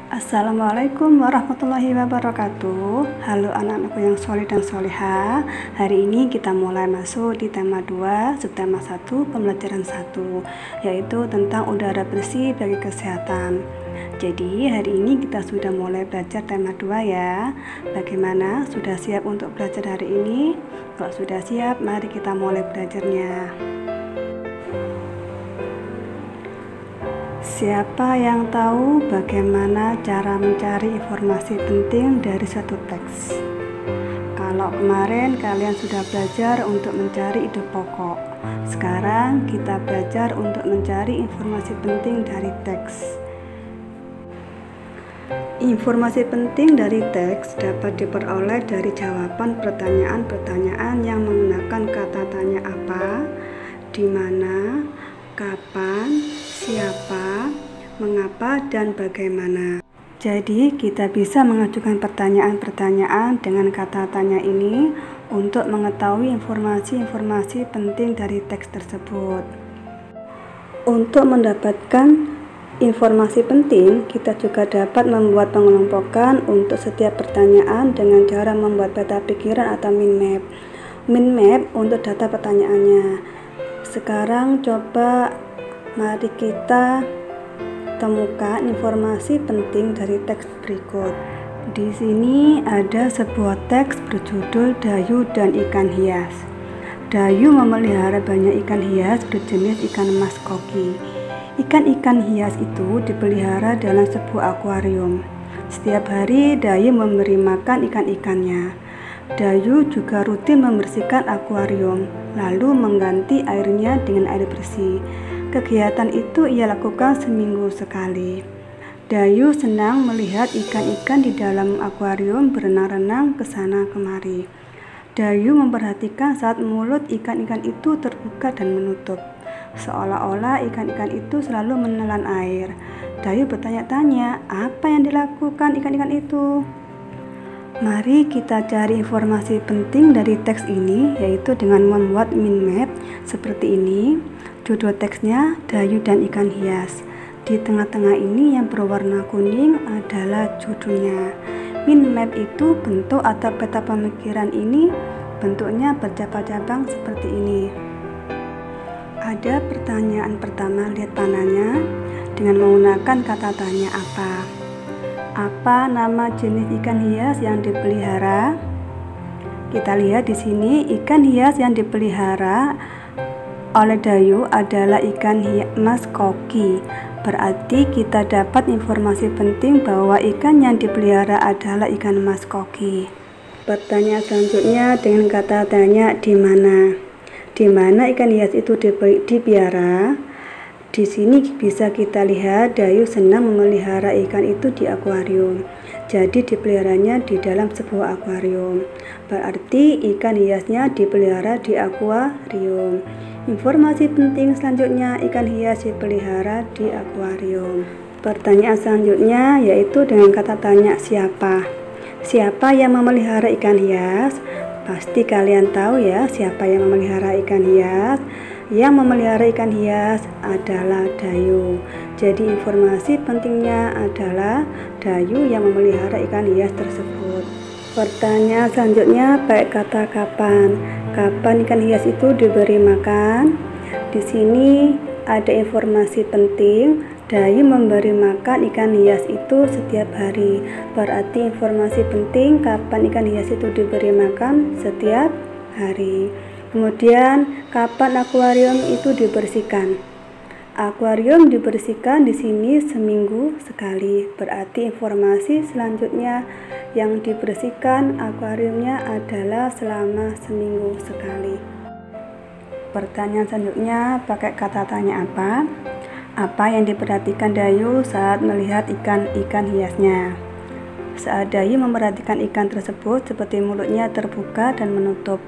Assalamualaikum warahmatullahi wabarakatuh. Halo anak-anakku yang soleh dan soleha. Hari ini kita mulai masuk di tema 2, subtema 1, pembelajaran 1, yaitu tentang udara bersih bagi kesehatan. Jadi hari ini kita sudah mulai belajar tema 2 ya. Bagaimana? Sudah siap untuk belajar hari ini? Kalau sudah siap, mari kita mulai belajarnya. Siapa yang tahu bagaimana cara mencari informasi penting dari suatu teks? Kalau kemarin kalian sudah belajar untuk mencari ide pokok, sekarang kita belajar untuk mencari informasi penting dari teks. Informasi penting dari teks dapat diperoleh dari jawaban pertanyaan-pertanyaan yang menggunakan kata tanya apa, di mana, kapan, siapa, mengapa, dan bagaimana. Jadi kita bisa mengajukan pertanyaan-pertanyaan dengan kata tanya ini untuk mengetahui informasi-informasi penting dari teks tersebut. Untuk mendapatkan informasi penting, kita juga dapat membuat pengelompokan untuk setiap pertanyaan dengan cara membuat peta pikiran atau mind map. Mind map untuk data pertanyaannya. Sekarang coba mari kita temukan informasi penting dari teks berikut. Di sini ada sebuah teks berjudul Dayu dan Ikan Hias. Dayu memelihara banyak ikan hias berjenis ikan mas koki. Ikan-ikan hias itu dipelihara dalam sebuah akuarium. Setiap hari Dayu memberi makan ikan-ikannya. Dayu juga rutin membersihkan akuarium, lalu mengganti airnya dengan air bersih. Kegiatan itu ia lakukan seminggu sekali. Dayu senang melihat ikan-ikan di dalam akuarium berenang-renang ke sana kemari. Dayu memperhatikan saat mulut ikan-ikan itu terbuka dan menutup, seolah-olah ikan-ikan itu selalu menelan air. Dayu bertanya-tanya, apa yang dilakukan ikan-ikan itu? Mari kita cari informasi penting dari teks ini, yaitu dengan membuat mind map seperti ini. Judul teksnya Dayu dan Ikan Hias. Di tengah-tengah ini yang berwarna kuning adalah judulnya. Mind map itu bentuk atau peta pemikiran ini bentuknya bercabang-cabang seperti ini. Ada pertanyaan pertama, lihat panahnya dengan menggunakan kata tanya apa. Apa nama jenis ikan hias yang dipelihara? Kita lihat di sini ikan hias yang dipelihara oleh Dayu adalah ikan mas koki. Berarti kita dapat informasi penting bahwa ikan yang dipelihara adalah ikan mas koki. Pertanyaan selanjutnya dengan kata tanya di mana? Di mana ikan hias itu dipelihara? Di sini bisa kita lihat Dayu senang memelihara ikan itu di akuarium. Jadi dipeliharanya di dalam sebuah akuarium. Berarti ikan hiasnya dipelihara di akuarium. Informasi penting selanjutnya, ikan hias dipelihara di akuarium. Pertanyaan selanjutnya yaitu dengan kata tanya siapa. Siapa yang memelihara ikan hias? Pasti kalian tahu ya siapa yang memelihara ikan hias. Yang memelihara ikan hias adalah Dayu. Jadi informasi pentingnya adalah Dayu yang memelihara ikan hias tersebut. Pertanyaan selanjutnya pakai kata kapan. Kapan ikan hias itu diberi makan? Di sini ada informasi penting. Dayu memberi makan ikan hias itu setiap hari. Berarti informasi penting kapan ikan hias itu diberi makan setiap hari. Kemudian kapan akuarium itu dibersihkan? Akuarium dibersihkan di sini seminggu sekali. Berarti informasi selanjutnya yang dibersihkan akuariumnya adalah selama seminggu sekali. Pertanyaan selanjutnya pakai kata tanya apa? Apa yang diperhatikan Dayu saat melihat ikan-ikan hiasnya? Saat Dayu memperhatikan ikan tersebut seperti mulutnya terbuka dan menutup.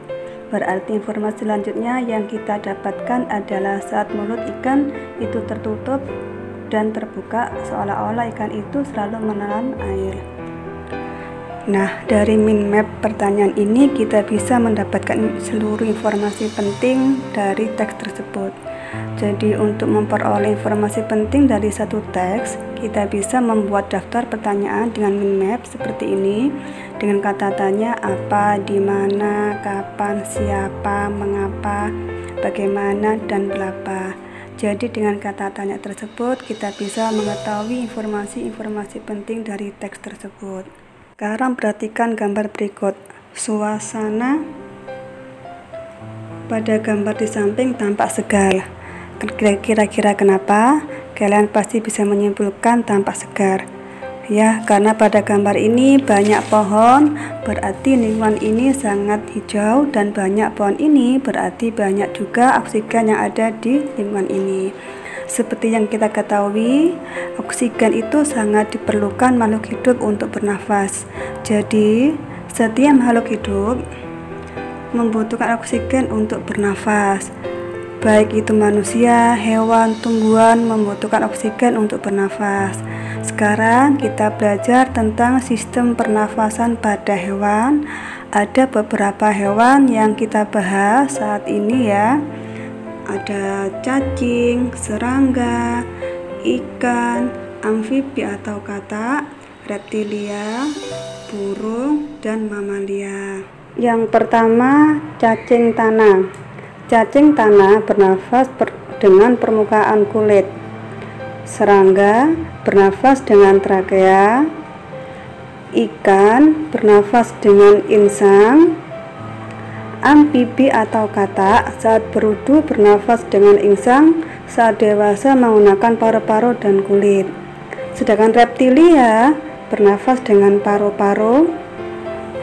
Berarti informasi selanjutnya yang kita dapatkan adalah saat mulut ikan itu tertutup dan terbuka, seolah-olah ikan itu selalu menelan air. Nah, dari mind map pertanyaan ini kita bisa mendapatkan seluruh informasi penting dari teks tersebut. Jadi untuk memperoleh informasi penting dari satu teks, kita bisa membuat daftar pertanyaan dengan mind map seperti ini, dengan kata tanya apa, di mana, kapan, siapa, mengapa, bagaimana, dan berapa. Jadi dengan kata tanya tersebut kita bisa mengetahui informasi-informasi penting dari teks tersebut. Sekarang perhatikan gambar berikut. Suasana pada gambar di samping tampak segar. Kira-kira kenapa? Kalian pasti bisa menyimpulkan tampak segar. Ya, karena pada gambar ini banyak pohon, berarti lingkungan ini sangat hijau, dan banyak pohon ini berarti banyak juga oksigen yang ada di lingkungan ini. Seperti yang kita ketahui, oksigen itu sangat diperlukan makhluk hidup untuk bernafas. Jadi, setiap makhluk hidup membutuhkan oksigen untuk bernafas. Baik itu manusia, hewan, tumbuhan membutuhkan oksigen untuk bernafas. Sekarang kita belajar tentang sistem pernafasan pada hewan. Ada beberapa hewan yang kita bahas saat ini ya. Ada cacing, serangga, ikan, amfibi atau katak, reptilia, burung, dan mamalia. Yang pertama, cacing tanah. Cacing tanah bernafas dengan permukaan kulit. Serangga bernafas dengan trakea. Ikan bernafas dengan insang. Amfibi atau katak saat berudu bernafas dengan insang, saat dewasa menggunakan paru-paru dan kulit. Sedangkan reptilia bernafas dengan paru-paru.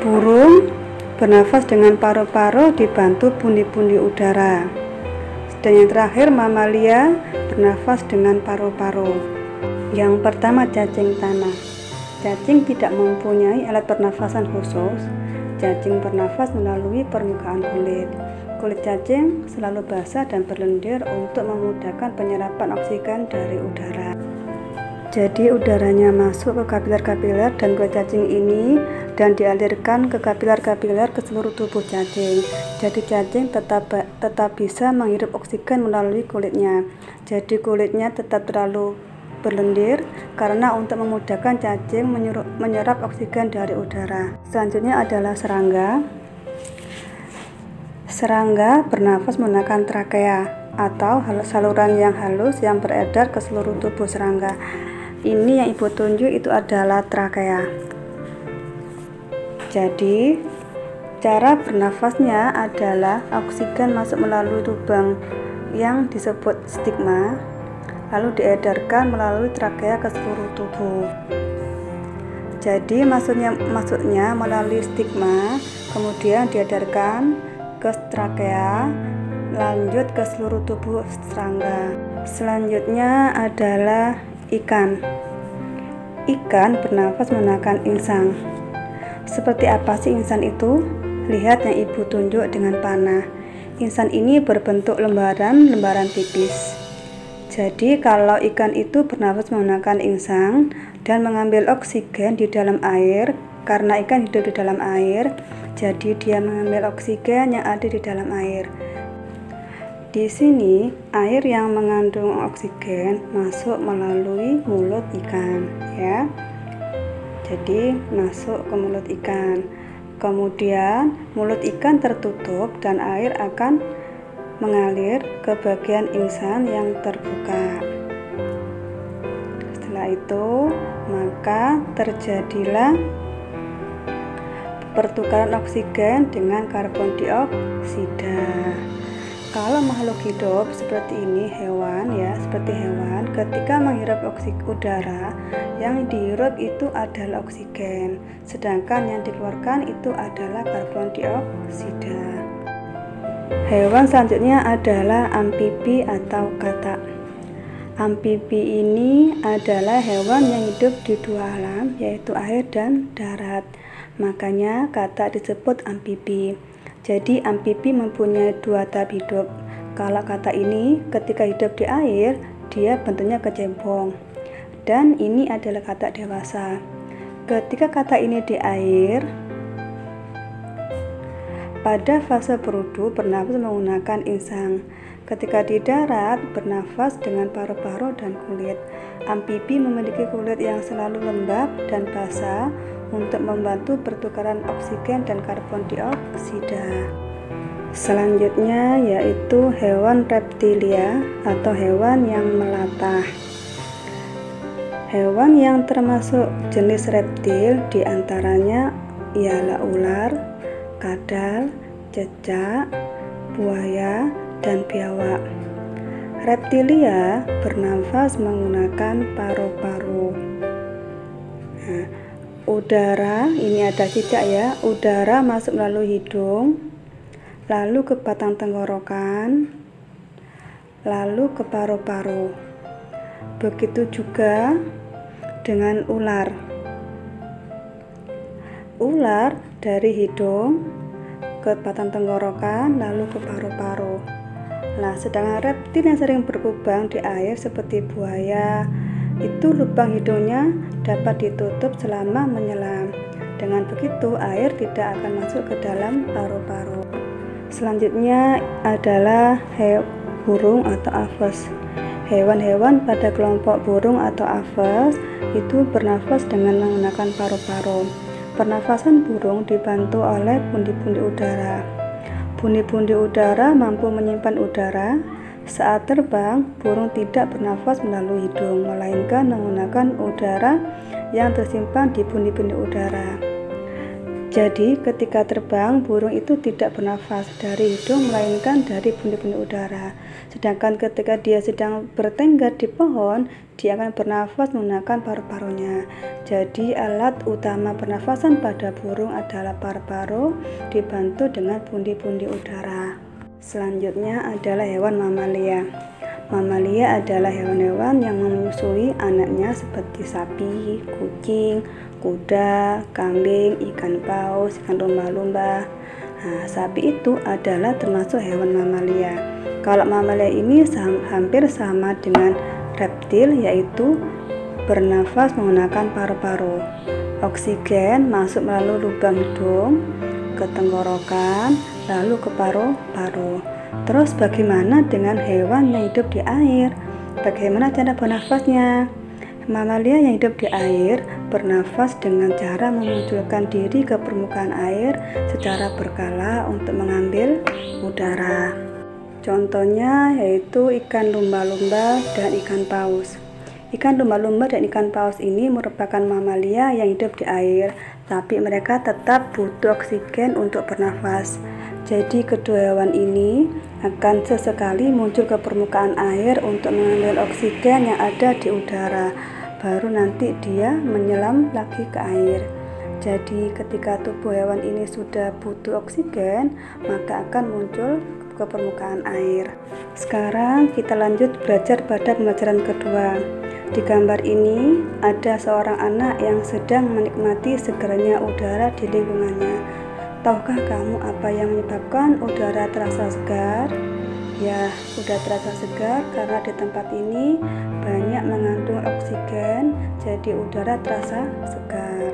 Burung bernafas dengan paru-paru dibantu pundi-pundi udara. Dan yang terakhir, mamalia bernafas dengan paru-paru. Yang pertama, cacing tanah. Cacing tidak mempunyai alat pernafasan khusus. Cacing bernafas melalui permukaan kulit. Kulit cacing selalu basah dan berlendir untuk memudahkan penyerapan oksigen dari udara. Jadi udaranya masuk ke kapiler-kapiler dan kulit cacing ini dan dialirkan ke kapiler-kapiler ke seluruh tubuh cacing. Jadi cacing tetap bisa menghirup oksigen melalui kulitnya. Jadi kulitnya tetap terlalu berlendir karena untuk memudahkan cacing menyerap oksigen dari udara. Selanjutnya adalah serangga. Serangga bernafas menggunakan trakea atau saluran yang halus yang beredar ke seluruh tubuh serangga. Ini yang ibu tunjuk itu adalah trakea. Jadi cara bernafasnya adalah oksigen masuk melalui lubang yang disebut stigma, lalu diedarkan melalui trakea ke seluruh tubuh. Jadi masuknya melalui stigma, kemudian diedarkan ke trakea, lanjut ke seluruh tubuh serangga. Selanjutnya adalah ikan. Ikan bernafas menggunakan insang. Seperti apa sih insan itu? Lihat yang ibu tunjuk dengan panah. Insan ini berbentuk lembaran tipis. Jadi kalau ikan itu bernafas menggunakan insang dan mengambil oksigen di dalam air, karena ikan hidup di dalam air, jadi dia mengambil oksigen yang ada di dalam air. Di sini air yang mengandung oksigen masuk melalui mulut ikan ya. Jadi masuk ke mulut ikan. Kemudian mulut ikan tertutup dan air akan mengalir ke bagian insang yang terbuka. Setelah itu maka terjadilah pertukaran oksigen dengan karbon dioksida. Kalau makhluk hidup seperti ini, hewan ya, seperti hewan, ketika menghirup udara, yang dihirup itu adalah oksigen, sedangkan yang dikeluarkan itu adalah karbon dioksida. Hewan selanjutnya adalah amfibi atau katak. Amfibi ini adalah hewan yang hidup di dua alam, yaitu air dan darat. Makanya katak disebut amfibi. Jadi amfibi mempunyai dua tahap hidup. Kalau katak ini ketika hidup di air, dia bentuknya kecebong. Dan ini adalah katak dewasa. Ketika katak ini di air, pada fase berudu bernafas menggunakan insang. Ketika di darat, bernafas dengan paru-paru dan kulit. Amfibi memiliki kulit yang selalu lembab dan basah untuk membantu pertukaran oksigen dan karbon dioksida. Selanjutnya yaitu hewan reptilia atau hewan yang melatah. Hewan yang termasuk jenis reptil diantaranya ialah ular, kadal, cecak, buaya, dan biawak. Reptilia bernafas menggunakan paru-paru. Nah, udara, ini ada cicak ya, udara masuk melalui hidung, lalu ke batang tenggorokan, lalu ke paru-paru. Begitu juga dengan ular. Ular dari hidung ke batang tenggorokan lalu ke paru-paru. Nah, sedangkan reptil yang sering berkubang di air seperti buaya, itu lubang hidungnya dapat ditutup selama menyelam. Dengan begitu, air tidak akan masuk ke dalam paru-paru. Selanjutnya adalah burung atau aves. Hewan-hewan pada kelompok burung atau aves itu bernafas dengan menggunakan paru-paru. Pernafasan burung dibantu oleh pundi-pundi udara. Pundi-pundi udara mampu menyimpan udara. Saat terbang, burung tidak bernafas melalui hidung, melainkan menggunakan udara yang tersimpan di pundi-pundi udara. Jadi, ketika terbang, burung itu tidak bernafas dari hidung, melainkan dari pundi-pundi udara. Sedangkan ketika dia sedang bertengger di pohon, dia akan bernafas menggunakan paru-parunya. Jadi, alat utama pernafasan pada burung adalah paru-paru dibantu dengan pundi-pundi udara. Selanjutnya adalah hewan mamalia. Mamalia adalah hewan-hewan yang menyusui anaknya seperti sapi, kucing, kuda, kambing, ikan paus, ikan lumba-lumba. Nah, sapi itu adalah termasuk hewan mamalia. Kalau mamalia ini hampir sama dengan reptil, yaitu bernafas menggunakan paru-paru. Oksigen masuk melalui lubang hidung ke tenggorokan, lalu ke paru-paru. Terus bagaimana dengan hewan yang hidup di air? Bagaimana cara bernafasnya? Mamalia yang hidup di air bernafas dengan cara memunculkan diri ke permukaan air secara berkala untuk mengambil udara. Contohnya yaitu ikan lumba-lumba dan ikan paus. Ikan lumba-lumba dan ikan paus ini merupakan mamalia yang hidup di air, tapi mereka tetap butuh oksigen untuk bernafas. Jadi kedua hewan ini akan sesekali muncul ke permukaan air untuk mengambil oksigen yang ada di udara. Baru nanti dia menyelam lagi ke air. Jadi ketika tubuh hewan ini sudah butuh oksigen, maka akan muncul ke permukaan air. Sekarang kita lanjut belajar pada pembelajaran kedua. Di gambar ini ada seorang anak yang sedang menikmati segernya udara di lingkungannya. Tahukah kamu apa yang menyebabkan udara terasa segar? Ya, udara terasa segar karena di tempat ini banyak mengandung oksigen, jadi udara terasa segar.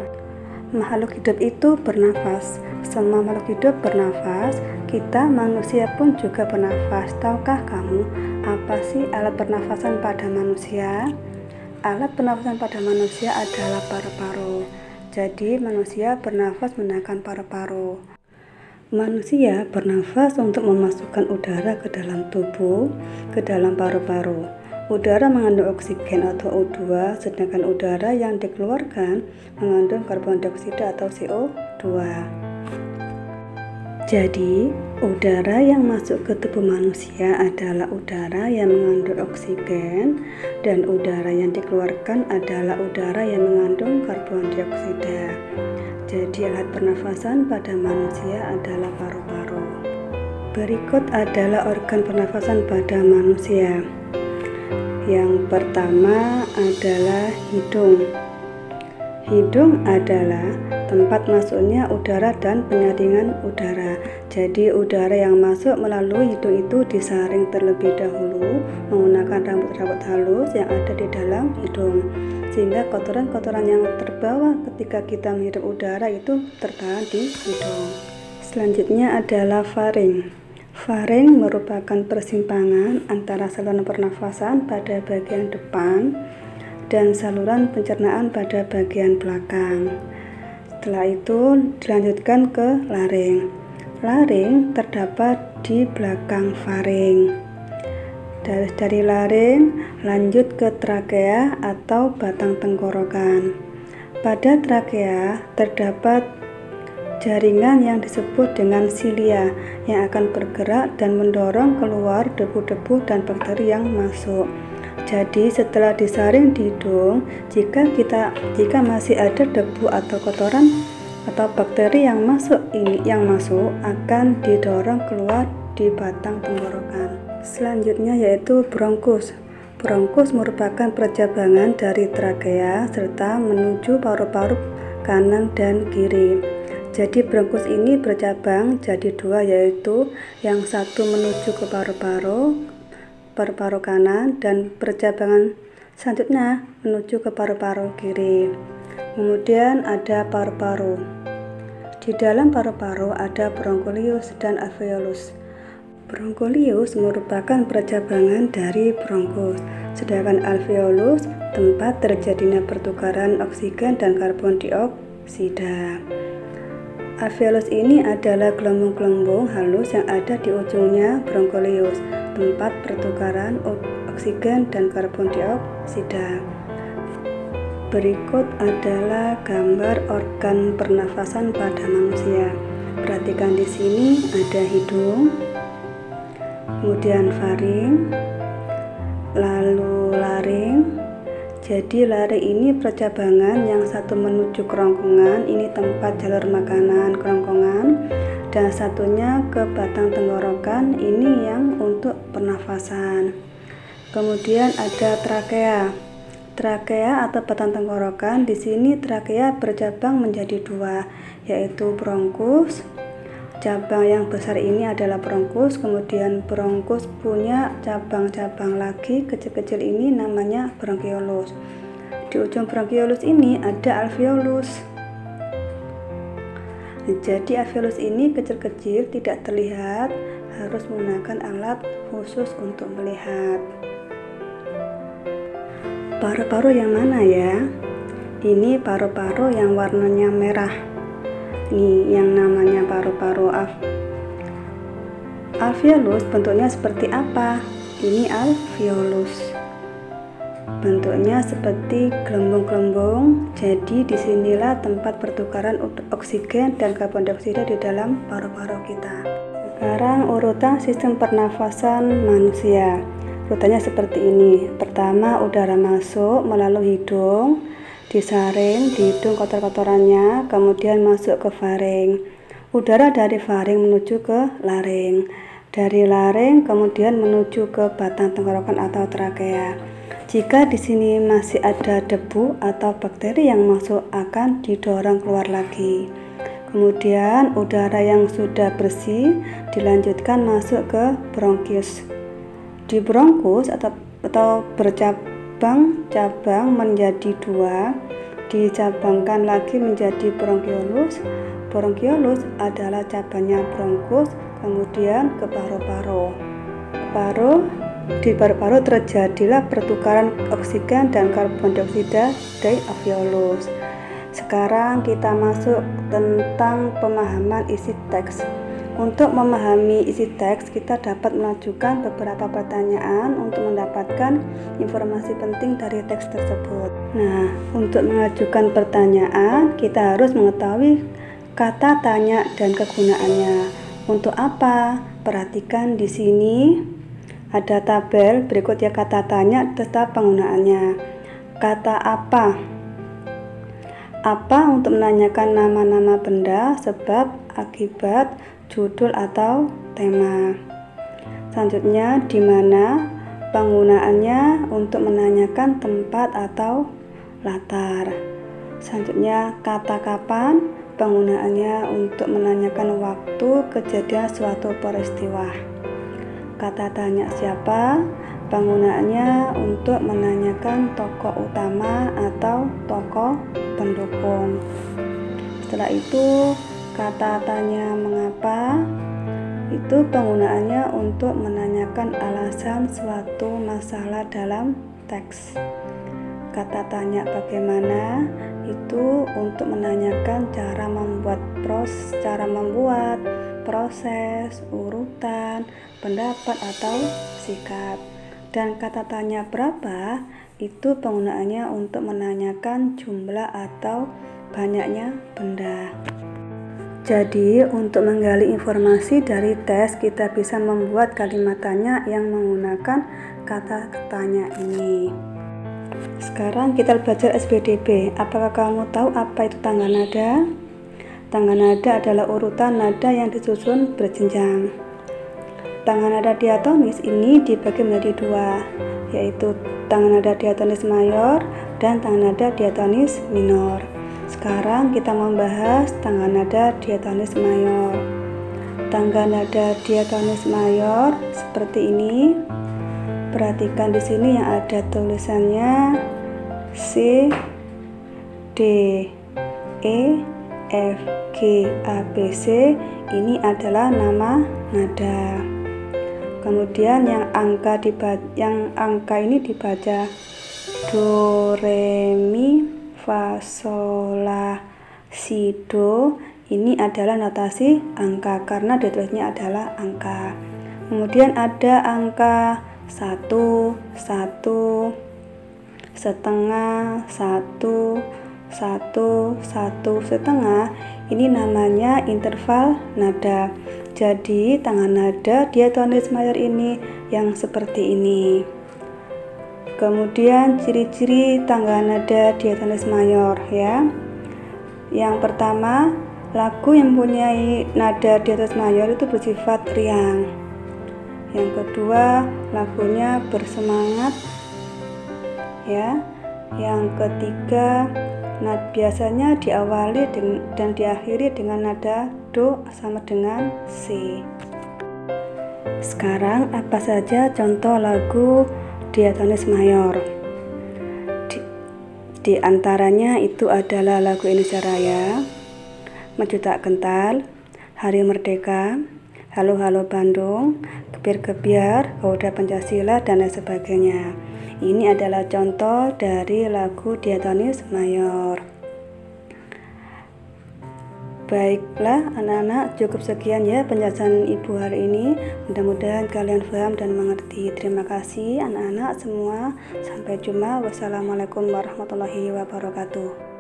Makhluk hidup itu bernafas. Semua makhluk hidup bernafas. Kita manusia pun juga bernafas. Tahukah kamu apa sih alat pernafasan pada manusia? Alat pernafasan pada manusia adalah paru-paru. Jadi manusia bernafas menggunakan paru-paru. Manusia bernafas untuk memasukkan udara ke dalam tubuh, ke dalam paru-paru. Udara mengandung oksigen atau O2, sedangkan udara yang dikeluarkan mengandung karbon dioksida atau CO2. Jadi, udara yang masuk ke tubuh manusia adalah udara yang mengandung oksigen, dan udara yang dikeluarkan adalah udara yang mengandung karbon dioksida. Jadi, alat pernafasan pada manusia adalah paru-paru. Berikut adalah organ pernafasan pada manusia. Yang pertama adalah hidung. Hidung adalah tempat masuknya udara dan penyaringan udara. Jadi udara yang masuk melalui hidung itu disaring terlebih dahulu menggunakan rambut-rambut halus yang ada di dalam hidung, sehingga kotoran-kotoran yang terbawa ketika kita menghirup udara itu tertahan di hidung. Selanjutnya adalah faring. Faring merupakan persimpangan antara saluran pernafasan pada bagian depan dan saluran pencernaan pada bagian belakang. Setelah itu dilanjutkan ke laring. Laring terdapat di belakang faring. Dari laring lanjut ke trakea atau batang tenggorokan. Pada trakea terdapat jaringan yang disebut dengan silia yang akan bergerak dan mendorong keluar debu-debu dan bakteri yang masuk. Jadi setelah disaring di hidung, jika masih ada debu atau kotoran atau bakteri yang masuk akan didorong keluar di batang tenggorokan. Selanjutnya yaitu bronkus. Bronkus merupakan percabangan dari trakea serta menuju paru-paru kanan dan kiri. Jadi bronkus ini bercabang jadi dua, yaitu yang satu menuju ke paru-paru kanan dan percabangan selanjutnya menuju ke paru-paru kiri. Kemudian ada paru-paru. Di dalam paru-paru ada broncholius dan alveolus. Broncholius merupakan percabangan dari bronkus, sedangkan alveolus tempat terjadinya pertukaran oksigen dan karbon dioksida. Alveolus ini adalah gelembung-gelembung halus yang ada di ujungnya broncholius, tempat pertukaran oksigen dan karbon dioksida. Berikut adalah gambar organ pernafasan pada manusia. Perhatikan di sini ada hidung, kemudian faring, lalu laring. Jadi laring ini percabangan, yang satu menuju kerongkongan, ini tempat jalur makanan kerongkongan, dan satunya ke batang tenggorokan, ini yang untuk pernafasan. Kemudian ada trakea. Trakea atau batang tenggorokan, di sini trakea bercabang menjadi dua, yaitu bronkus. Cabang yang besar ini adalah bronkus, kemudian bronkus punya cabang-cabang lagi kecil-kecil, ini namanya bronchiolus. Di ujung bronchiolus ini ada alveolus. Jadi alveolus ini kecil-kecil, tidak terlihat, harus menggunakan alat khusus untuk melihat. Paru-paru yang mana ya? Ini paru-paru yang warnanya merah. Ini yang namanya paru-paru alveolus. Bentuknya seperti apa? Ini alveolus. Bentuknya seperti gelembung-gelembung. Jadi disinilah tempat pertukaran oksigen dan karbon dioksida di dalam paru-paru kita. Sekarang urutan sistem pernafasan manusia. Urutannya seperti ini. Pertama, udara masuk melalui hidung, disaring di hidung kotor-kotorannya, kemudian masuk ke faring. Udara dari faring menuju ke laring. Dari laring kemudian menuju ke batang tenggorokan atau trakea. Jika di sini masih ada debu atau bakteri yang masuk, akan didorong keluar lagi. Kemudian udara yang sudah bersih dilanjutkan masuk ke bronkius. Di bronkus atau bercabang menjadi dua, dicabangkan lagi menjadi bronchiolus. Bronchiolus adalah cabangnya bronkus, kemudian ke paru-paru. Di paru-paru terjadilah pertukaran oksigen dan karbon dioksida dari alveolus. Sekarang kita masuk tentang pemahaman isi teks. Untuk memahami isi teks, kita dapat mengajukan beberapa pertanyaan untuk mendapatkan informasi penting dari teks tersebut. Nah, untuk mengajukan pertanyaan, kita harus mengetahui kata tanya dan kegunaannya. Untuk apa? Perhatikan di sini ada tabel berikut ya, kata tanya serta penggunaannya. Kata apa? Apa untuk menanyakan nama-nama benda, sebab, akibat, judul atau tema. Selanjutnya di mana? Penggunaannya untuk menanyakan tempat atau latar. Selanjutnya kata kapan? Penggunaannya untuk menanyakan waktu kejadian suatu peristiwa. Kata tanya siapa? Penggunaannya untuk menanyakan tokoh utama atau tokoh pendukung. Setelah itu kata tanya mengapa, itu penggunaannya untuk menanyakan alasan suatu masalah dalam teks. Kata tanya bagaimana itu untuk menanyakan cara membuat, proses, urutan, pendapat atau sikap. Dan kata tanya berapa itu penggunaannya untuk menanyakan jumlah atau banyaknya benda. Jadi untuk menggali informasi dari teks kita bisa membuat kalimat tanya yang menggunakan kata tanya ini. Sekarang kita belajar SPDB. Apakah kamu tahu apa itu tangga nada? Tangga nada adalah urutan nada yang disusun berjenjang. Tangga nada diatonis ini dibagi menjadi dua, yaitu tangga nada diatonis mayor dan tangga nada diatonis minor. Sekarang kita membahas tangga nada diatonis mayor. Tangga nada diatonis mayor seperti ini. Perhatikan di sini yang ada tulisannya C, D, E, F, G, A, B, C. Ini adalah nama nada. Kemudian yang angka ini dibaca do, re, mi, fa, sol, la, si, do. Ini adalah notasi angka karena ditulisnya adalah angka. Kemudian ada angka 1, 1, setengah, 1, 1, 1 setengah. Ini namanya interval nada. Jadi tangga nada diatonis mayor ini yang seperti ini. Kemudian ciri-ciri tangga nada diatonis mayor ya. Yang pertama, lagu yang mempunyai nada diatonis mayor itu bersifat riang. Yang kedua, lagunya bersemangat ya. Yang ketiga, biasanya diawali dan diakhiri dengan nada do sama dengan C. Sekarang apa saja contoh lagu diatonis mayor? Di antaranya itu adalah lagu Indonesia Raya, Maju Tak Kental, Hari Merdeka, Halo Halo Bandung, Gebiar-Gebiar, Garuda Pancasila, dan lain sebagainya. Ini adalah contoh dari lagu diatonis mayor. Baiklah anak-anak, cukup sekian ya penjelasan Ibu hari ini. Mudah-mudahan kalian paham dan mengerti. Terima kasih anak-anak semua. Sampai jumpa. Wassalamualaikum warahmatullahi wabarakatuh.